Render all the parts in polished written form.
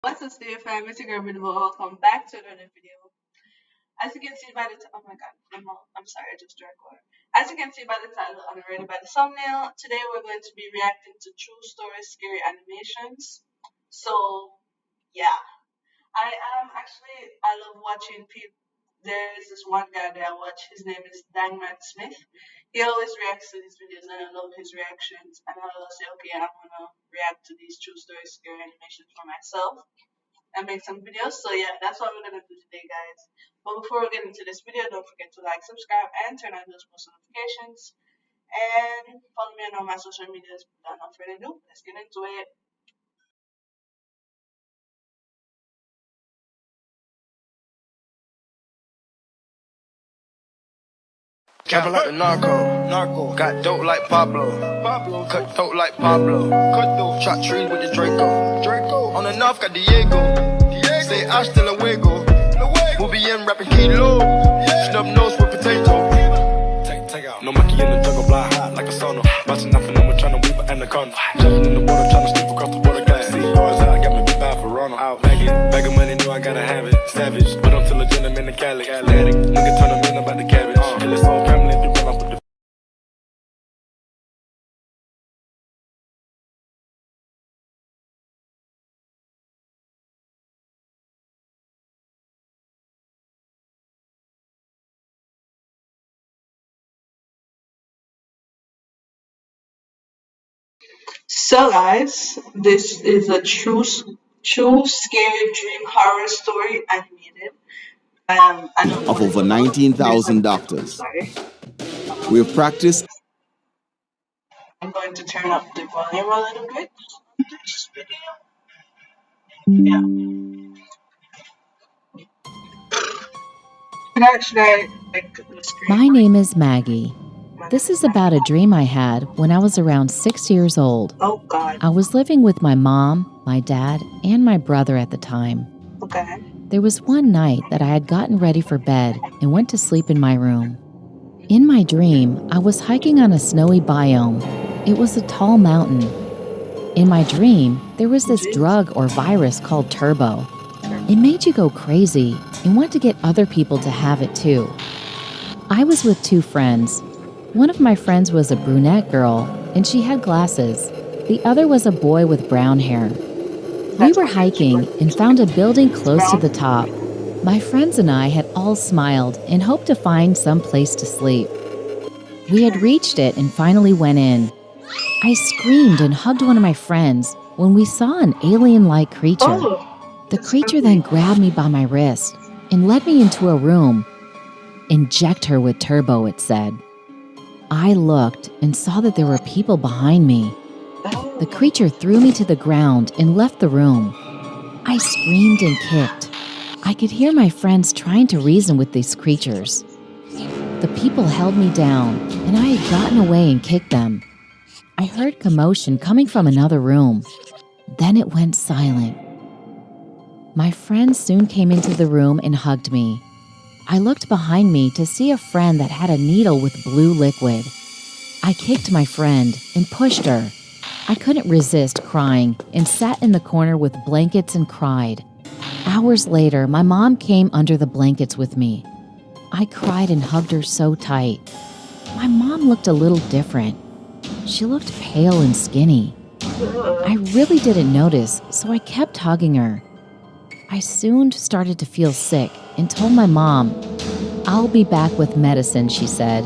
What's up, Studio Fam? It's your girl, Beautiful. Welcome back to another video. As you can see by the oh my god, I'm sorry, I just drank water. As you can see by the title and already by the thumbnail, today we're going to be reacting to true story scary animations. So yeah, I love watching people. There is this one guy that I watch. His name is Dangman Smith. He always reacts to these videos, and I love his reactions. And I will say, okay, I'm gonna react to these true story scary animations for myself and make some videos. So yeah, that's what we're gonna do today, guys. But before we get into this video, don't forget to like, subscribe, and turn on those post notifications. And follow me on all my social medias. Without no further ado, let's get into it. Trapping like the narco. Got dope like Pablo. Cut throat like Pablo. Chop trees with the Draco. On the north got Diego. Say hasta luego. We'll be in rapping kilo. Snub nose with potato. Take out. No monkey in the jungle, fly high like a sauna. Bouncing off and I'm trying to weave an anaconda. Jumping in the water, trying to sleep across the water glass. See cars out, got me big bad for Ronald. Out bag of money, knew I gotta have it. Savage, but I'm still a gentleman in Cali. Atlantic, nigga turn them in about the cabbage. Kill his whole family if you run off with the So guys, this is a true scary dream horror story animated. I don't know Of what it's over about. There's 19,000 some doctors. sorry. We have practiced I'm going to turn up the volume a little bit. This video. Yeah. Should I like the screen? My name is Maggie. This is about a dream I had when I was around 6 years old. Oh God. I was living with my mom, my dad, and my brother at the time. Okay. There was one night that I had gotten ready for bed and went to sleep in my room. In my dream, I was hiking on a snowy biome. It was a tall mountain. In my dream, there was this drug or virus called Turbo. It made you go crazy and want to get other people to have it too. I was with two friends. One of my friends was a brunette girl, and she had glasses. The other was a boy with brown hair. We were hiking and found a building close to the top. My friends and I had all smiled and hoped to find some place to sleep. We had reached it and finally went in. I screamed and hugged one of my friends when we saw an alien-like creature. The creature then grabbed me by my wrist and led me into a room. Inject her with Turbo, it said. I looked and saw that there were people behind me. The creature threw me to the ground and left the room. I screamed and kicked. I could hear my friends trying to reason with these creatures. The people held me down, and I had gotten away and kicked them. I heard commotion coming from another room. Then it went silent. My friends soon came into the room and hugged me. I looked behind me to see a friend that had a needle with blue liquid. I kicked my friend and pushed her. I couldn't resist crying and sat in the corner with blankets and cried. Hours later, my mom came under the blankets with me. I cried and hugged her so tight. My mom looked a little different. She looked pale and skinny. I really didn't notice, so I kept hugging her. I soon started to feel sick and told my mom, "I'll be back with medicine," she said.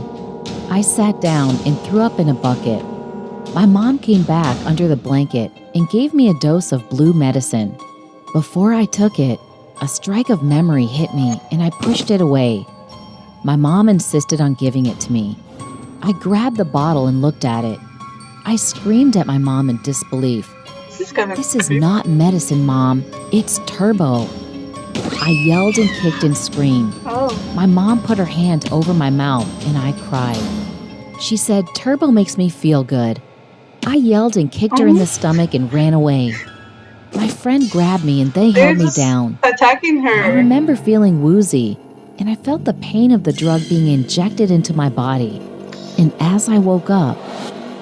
I sat down and threw up in a bucket. My mom came back under the blanket and gave me a dose of blue medicine. Before I took it, a strike of memory hit me and I pushed it away. My mom insisted on giving it to me. I grabbed the bottle and looked at it. I screamed at my mom in disbelief. "This is not medicine, Mom. It's Turbo." I yelled and kicked and screamed. My mom put her hand over my mouth and I cried. She said, "Turbo makes me feel good." I yelled and kicked her in the stomach and ran away. My friend grabbed me and they held me down. Attacking her. I remember feeling woozy, and I felt the pain of the drug being injected into my body. And as I woke up,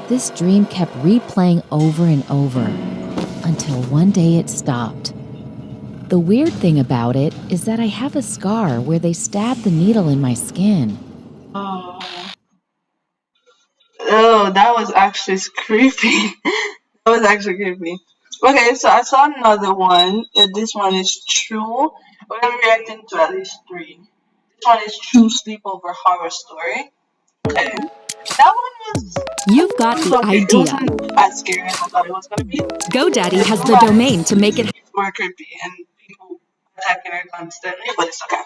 this dream kept replaying over and over until one day it stopped. The weird thing about it is that I have a scar where they stabbed the needle in my skin. Oh. Oh, that was actually creepy. That was actually creepy. Okay, so I saw another one. This one is true. But I'm reacting to at least 3. This one is true sleepover horror story. Okay. That one was You've got the okay. It idea. wasn't as scary as I thought it was gonna be. GoDaddy has the domain to make it. It's more creepy and people attacking her constantly, but it's okay.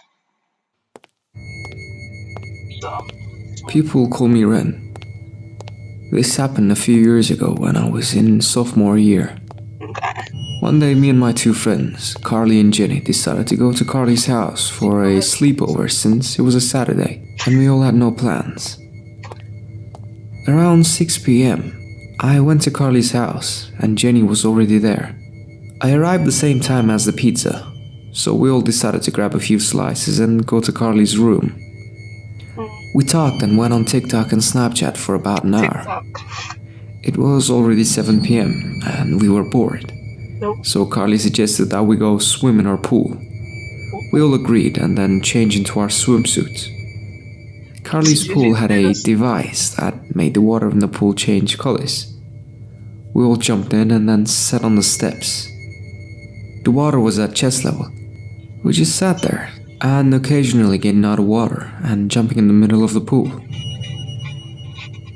So People call me Ren. This happened a few years ago when I was in sophomore year. okay. One day, me and my 2 friends, Carly and Jenny, decided to go to Carly's house for a sleepover since it was a Saturday and we all had no plans. Around 6 p.m., I went to Carly's house and Jenny was already there. I arrived the same time as the pizza, so we all decided to grab a few slices and go to Carly's room. We talked and went on TikTok and Snapchat for about an hour. TikTok. It was already 7 p.m. and we were bored. Nope. So Carly suggested that we go swim in our pool. We all agreed and then changed into our swimsuits. Carly's pool had a device that made the water in the pool change colors. We all jumped in and then sat on the steps. The water was at chest level. We just sat there and occasionally getting out of water and jumping in the middle of the pool.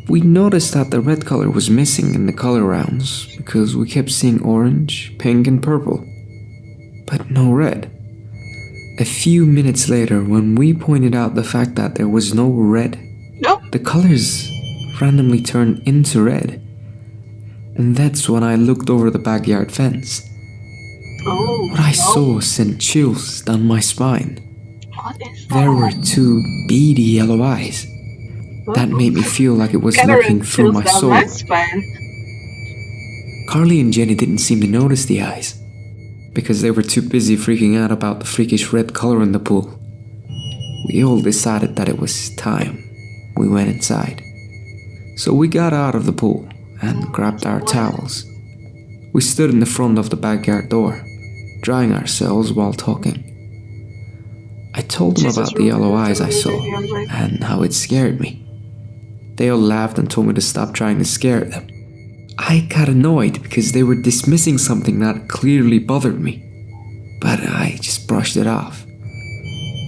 We noticed that the red color was missing in the color rounds because we kept seeing orange, pink and purple, but no red. A few minutes later, when we pointed out the fact that there was no red, Nope. the colors randomly turned into red. And that's when I looked over the backyard fence. Oh. What I saw sent chills down my spine. What is that? There were 2 beady yellow eyes. That made me feel like it was Kinda looking through my chills down soul. my spine. Carly and Jenny didn't seem to notice the eyes, because they were too busy freaking out about the freakish red color in the pool. We all decided that it was time we went inside. So we got out of the pool and grabbed our towels. We stood in the front of the backyard door, drying ourselves while talking. I told them about the yellow eyes I saw and how it scared me. They all laughed and told me to stop trying to scare them. I got annoyed because they were dismissing something that clearly bothered me, but I just brushed it off,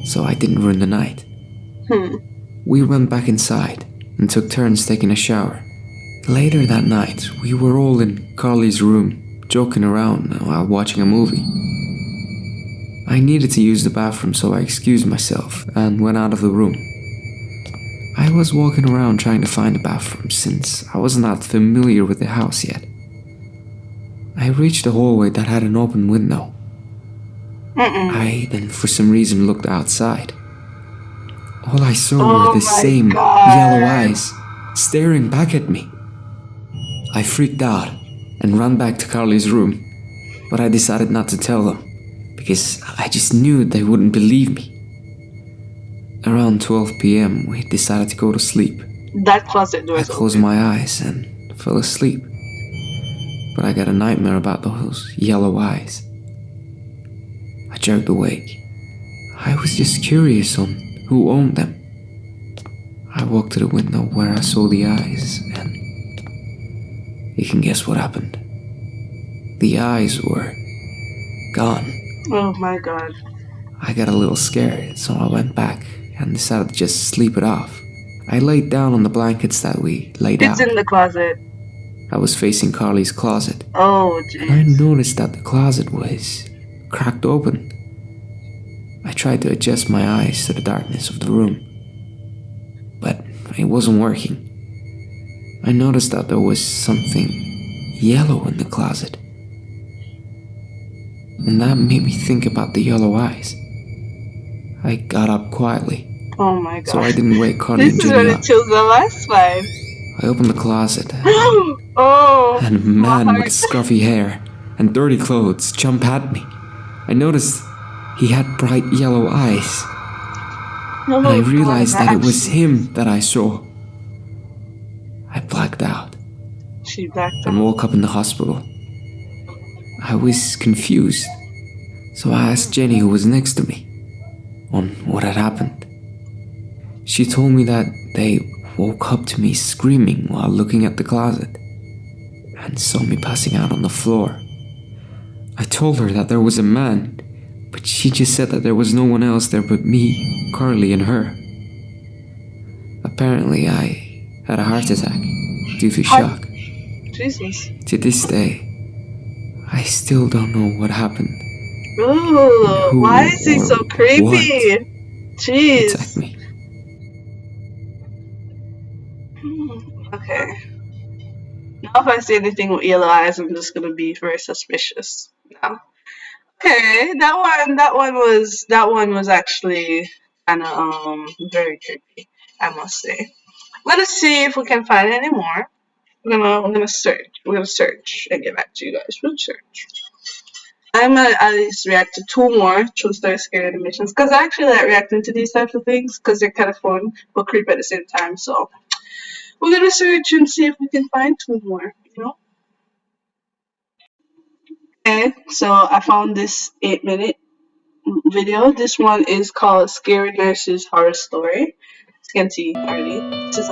so I didn't ruin the night. We went back inside and took turns taking a shower. Later that night, we were all in Carly's room, joking around while watching a movie. I needed to use the bathroom, so I excused myself and went out of the room. I was walking around trying to find a bathroom since I was not familiar with the house yet. I reached a hallway that had an open window. I then for some reason looked outside. All I saw were the same yellow eyes staring back at me. I freaked out and ran back to Carly's room, but I decided not to tell them because I just knew they wouldn't believe me. Around 12 p.m., we decided to go to sleep. That closet door I is closed my eyes and fell asleep, but I got a nightmare about those yellow eyes. I jerked awake. I was just curious on who owned them. I walked to the window where I saw the eyes, and you can guess what happened. The eyes were gone. Oh my god. I got a little scared, so I went back and decided to just sleep it off. I laid down on the blankets that we laid It's out. in the closet. I was facing Carly's closet, Oh, and I jeez. noticed that the closet was cracked open. I tried to adjust my eyes to the darkness of the room, but it wasn't working. I noticed that there was something yellow in the closet, and that made me think about the yellow eyes. I got up quietly, Oh my god. so I didn't wake Carly This and is Jenny when up. it chills down my spine. I opened the closet, Oh. and a my man with heart. scruffy hair and dirty clothes jumped at me. I noticed he had bright yellow eyes, Oh and I my realized God, that it was actually- him that I saw. I blacked out She backed and up. woke up in the hospital. I was confused. So I asked Jenny, who was next to me, on what had happened. She told me that they woke up to me screaming while looking at the closet and saw me passing out on the floor. I told her that there was a man, but she just said that there was no one else there but me, Carly, and her. Apparently, I had a heart attack due to shock. Jesus. To this day, I still don't know what happened. Ooh, Who why is he or so creepy? what Jeez. attacked me. Okay. Now if I see anything with yellow eyes, I'm just gonna be very suspicious. No. Okay, that one was actually kind of very creepy, I must say. Let us see if we can find any more. I'm gonna search. We're gonna search and get back to you guys. We'll search. I'm gonna at least react to 2 more true story scary animations because I actually like reacting to these types of things because they're kind of fun but creepy at the same time. So we're gonna search and see if we can find 2 more. You know. Okay, so I found this 8-minute video. This one is called Scary Nurse's Horror Story. As you can see already. This is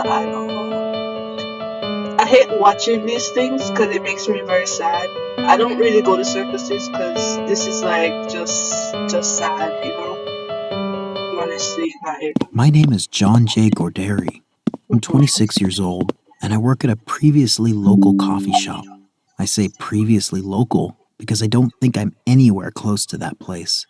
I hate watching these things because it makes me very sad. I don't really go to circuses because this is like just sad, you know. Honestly, not it. My name is John J. Gorderi. I'm 26 years old, and I work at a previously local coffee shop. I say previously local because I don't think I'm anywhere close to that place.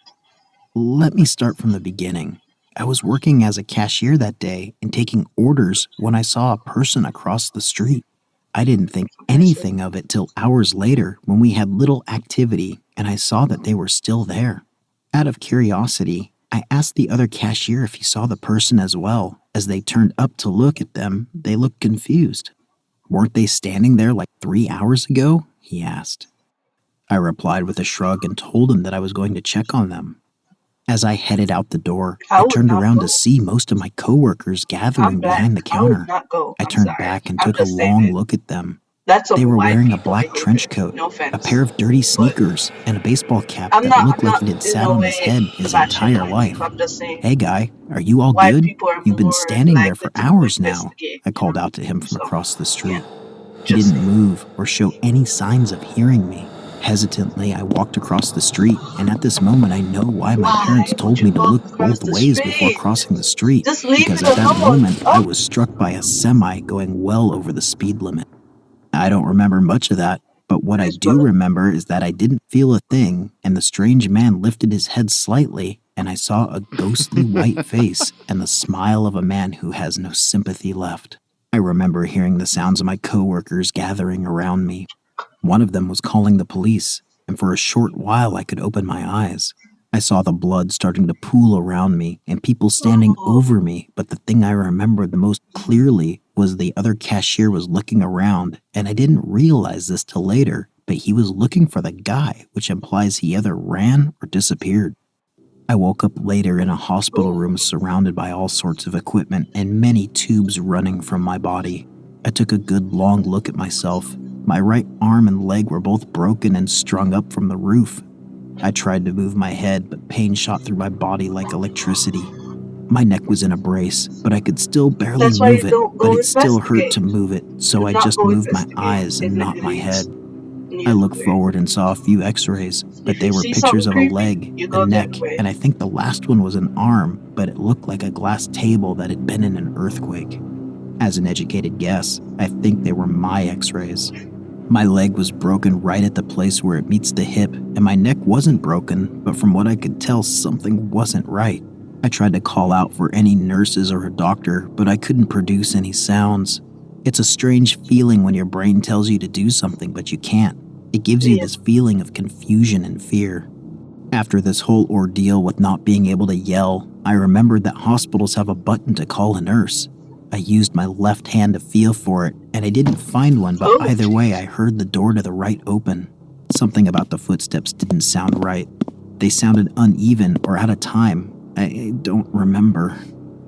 Let me start from the beginning. I was working as a cashier that day and taking orders when I saw a person across the street. I didn't think anything of it till hours later when we had little activity and I saw that they were still there. Out of curiosity, I asked the other cashier if he saw the person as well. As they turned up to look at them, they looked confused. "Weren't they standing there like 3 hours ago?" he asked. I replied with a shrug and told him that I was going to check on them. As I headed out the door, I turned around to see most of my coworkers gathering behind the counter. I turned back and took a long look at them. They were wearing a black trench coat, a pair of dirty sneakers, and a baseball cap that looked like it had sat on his head his entire life. "Hey guy, are you all good? You've been standing there for hours now," I called out to him from across the street. He didn't move or show any signs of hearing me. Hesitantly, I walked across the street, and at this moment I know why my parents told me to look both ways before crossing the street, because at that moment I was struck by a semi going well over the speed limit. I don't remember much of that, but what I do remember is that I didn't feel a thing, and the strange man lifted his head slightly, and I saw a ghostly white face and the smile of a man who has no sympathy left. I remember hearing the sounds of my coworkers gathering around me. One of them was calling the police, and for a short while I could open my eyes. I saw the blood starting to pool around me and people standing over me, but the thing I remembered the most clearly was the other cashier was looking around, and I didn't realize this till later, but he was looking for the guy, which implies he either ran or disappeared. I woke up later in a hospital room surrounded by all sorts of equipment and many tubes running from my body. I took a good long look at myself. My right arm and leg were both broken and strung up from the roof. I tried to move my head, but pain shot through my body like electricity. My neck was in a brace, but I could still barely move it, but it still hurt to move it, so I just moved my eyes and not my head. I looked forward and saw a few x-rays, but they were pictures of a leg, a neck, and I think the last one was an arm, but it looked like a glass table that had been in an earthquake. As an educated guess, I think they were my x-rays. My leg was broken right at the place where it meets the hip, and my neck wasn't broken, but from what I could tell, something wasn't right. I tried to call out for any nurses or a doctor, but I couldn't produce any sounds. It's a strange feeling when your brain tells you to do something, but you can't. It gives you this feeling of confusion and fear. After this whole ordeal with not being able to yell, I remembered that hospitals have a button to call a nurse. I used my left hand to feel for it, and I didn't find one, but either way I heard the door to the right open. Something about the footsteps didn't sound right. They sounded uneven or out of time. I don't remember.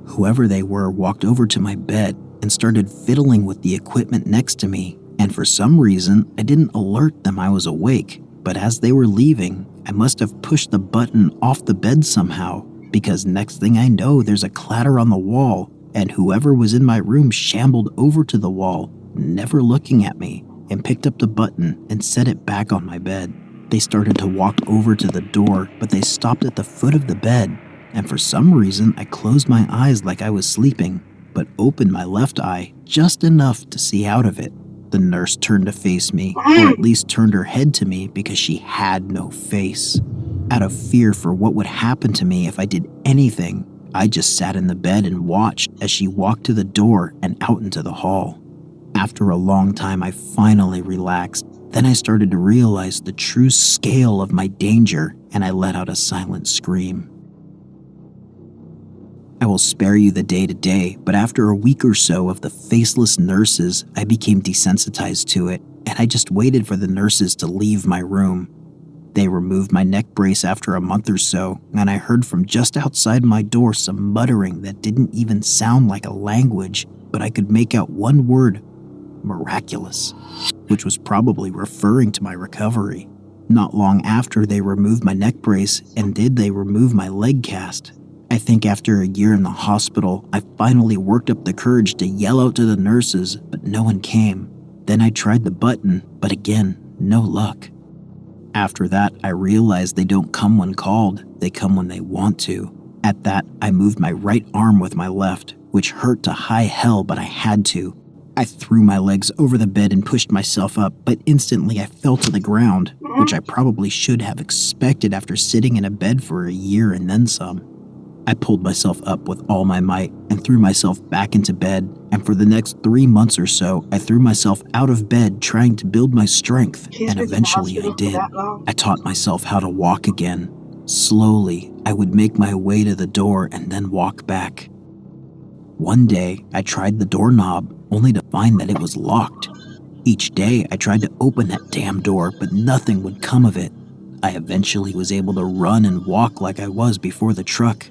Whoever they were walked over to my bed and started fiddling with the equipment next to me, and for some reason I didn't alert them I was awake. But as they were leaving, I must have pushed the button off the bed somehow, because next thing I know, there's a clatter on the wall, and whoever was in my room shambled over to the wall, never looking at me, and picked up the button and set it back on my bed. They started to walk over to the door, but they stopped at the foot of the bed, and for some reason I closed my eyes like I was sleeping, but opened my left eye just enough to see out of it. The nurse turned to face me, or at least turned her head to me because she had no face. Out of fear for what would happen to me if I did anything, I just sat in the bed and watched as she walked to the door and out into the hall. After a long time, I finally relaxed. Then I started to realize the true scale of my danger, and I let out a silent scream. I will spare you the day-to-day, but after a week or so of the faceless nurses, I became desensitized to it, and I just waited for the nurses to leave my room. They removed my neck brace after a month or so, and I heard from just outside my door some muttering that didn't even sound like a language, but I could make out one word, miraculous, which was probably referring to my recovery. Not long after, they removed my neck brace, and they remove my leg cast. I think after a year in the hospital, I finally worked up the courage to yell out to the nurses, but no one came. Then I tried the button, but again, no luck. After that, I realized they don't come when called, they come when they want to. At that, I moved my right arm with my left, which hurt to high hell, but I had to. I threw my legs over the bed and pushed myself up, but instantly I fell to the ground, which I probably should have expected after sitting in a bed for a year and then some. I pulled myself up with all my might and threw myself back into bed, and for the next 3 months or so, I threw myself out of bed trying to build my strength, and eventually I did. I taught myself how to walk again. Slowly, I would make my way to the door and then walk back. One day, I tried the doorknob, only to find that it was locked. Each day, I tried to open that damn door, but nothing would come of it. I eventually was able to run and walk like I was before the truck.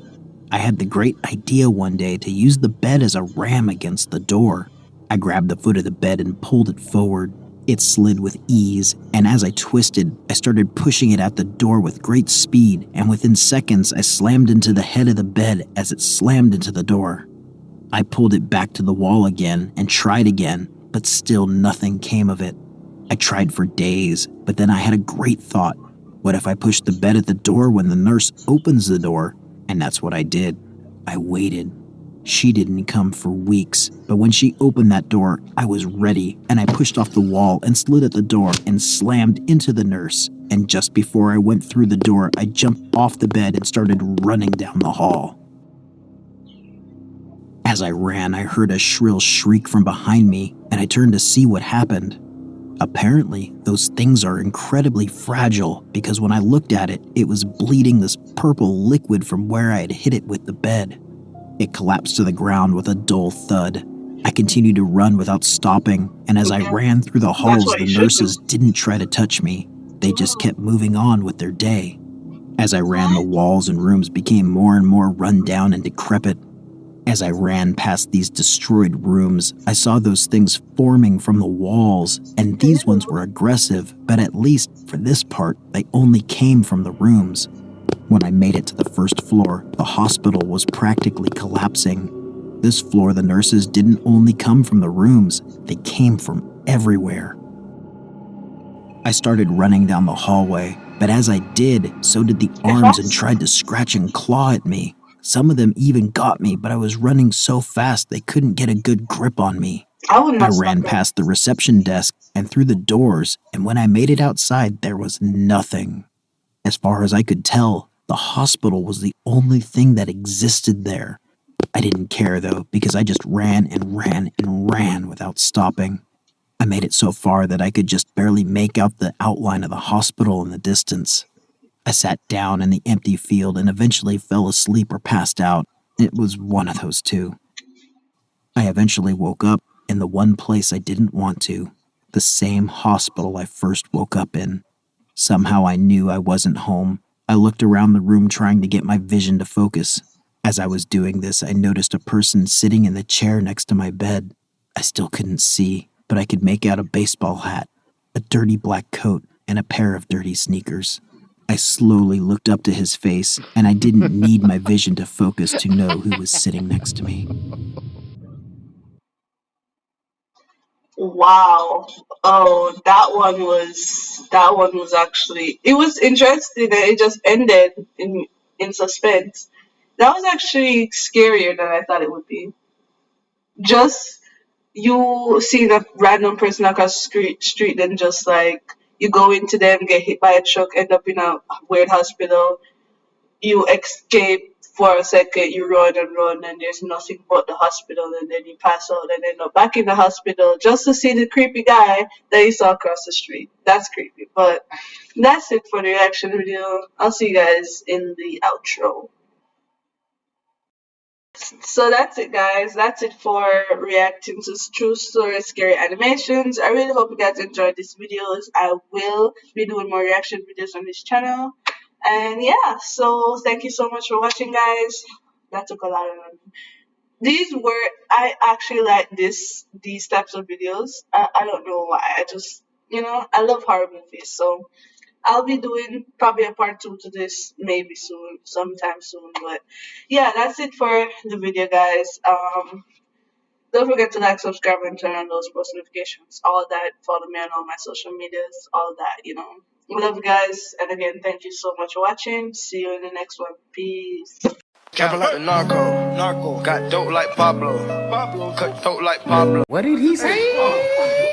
I had the great idea one day to use the bed as a ram against the door. I grabbed the foot of the bed and pulled it forward. It slid with ease, and as I twisted, I started pushing it at the door with great speed, and within seconds I slammed into the head of the bed as it slammed into the door. I pulled it back to the wall again and tried again, but still nothing came of it. I tried for days, but then I had a great thought. What if I pushed the bed at the door when the nurse opens the door? And that's what I did. I waited. She didn't come for weeks, but when she opened that door, I was ready, and I pushed off the wall and slid at the door and slammed into the nurse. And just before I went through the door, I jumped off the bed and started running down the hall. As I ran, I heard a shrill shriek from behind me, and I turned to see what happened. Apparently, those things are incredibly fragile because when I looked at it, it was bleeding this purple liquid from where I had hit it with the bed. It collapsed to the ground with a dull thud. I continued to run without stopping, and as I ran through the halls, the nurses didn't try to touch me. They just kept moving on with their day. As I ran, the walls and rooms became more and more run down and decrepit. As I ran past these destroyed rooms, I saw those things forming from the walls, and these ones were aggressive, but at least for this part, they only came from the rooms. When I made it to the first floor, the hospital was practically collapsing. This floor, the nurses didn't only come from the rooms, they came from everywhere. I started running down the hallway, but as I did, so did the arms and tried to scratch and claw at me. Some of them even got me, but I was running so fast they couldn't get a good grip on me. I ran past the reception desk and through the doors, and when I made it outside, there was nothing. As far as I could tell, the hospital was the only thing that existed there. I didn't care, though, because I just ran and ran and ran without stopping. I made it so far that I could just barely make out the outline of the hospital in the distance. I sat down in the empty field and eventually fell asleep or passed out. It was one of those two. I eventually woke up in the one place I didn't want to, the same hospital I first woke up in. Somehow I knew I wasn't home. I looked around the room trying to get my vision to focus. As I was doing this, I noticed a person sitting in the chair next to my bed. I still couldn't see, but I could make out a baseball hat, a dirty black coat, and a pair of dirty sneakers. I slowly looked up to his face, and I didn't need my vision to focus to know who was sitting next to me. Wow. Oh, that one was actually, it was interesting that it just ended in suspense. That was actually scarier than I thought it would be. Just you seeing a random person across the street, then just like you go into them, get hit by a truck, end up in a weird hospital. You escape for a second, you run and run, and there's nothing but the hospital, and then you pass out and end up back in the hospital just to see the creepy guy that you saw across the street. That's creepy. But that's it for the reaction video. I'll see you guys in the outro. So that's it, guys. That's it for reacting to true story scary animations. I really hope you guys enjoyed these videos. I will be doing more reaction videos on this channel. And yeah, so thank you so much for watching, guys. That took a lot of time. I actually like these types of videos. I don't know why. I just, I love horror movies. So I'll be doing probably a part 2 to this maybe soon, sometime soon. But yeah, that's it for the video, guys. Don't forget to like, subscribe, and turn on those post notifications. All that. Follow me on all my social medias. All that. I love you guys. And again, thank you so much for watching. See you in the next one. Peace. Trapping like the narco. Got dope like Pablo. Cut dope like Pablo. What did he say?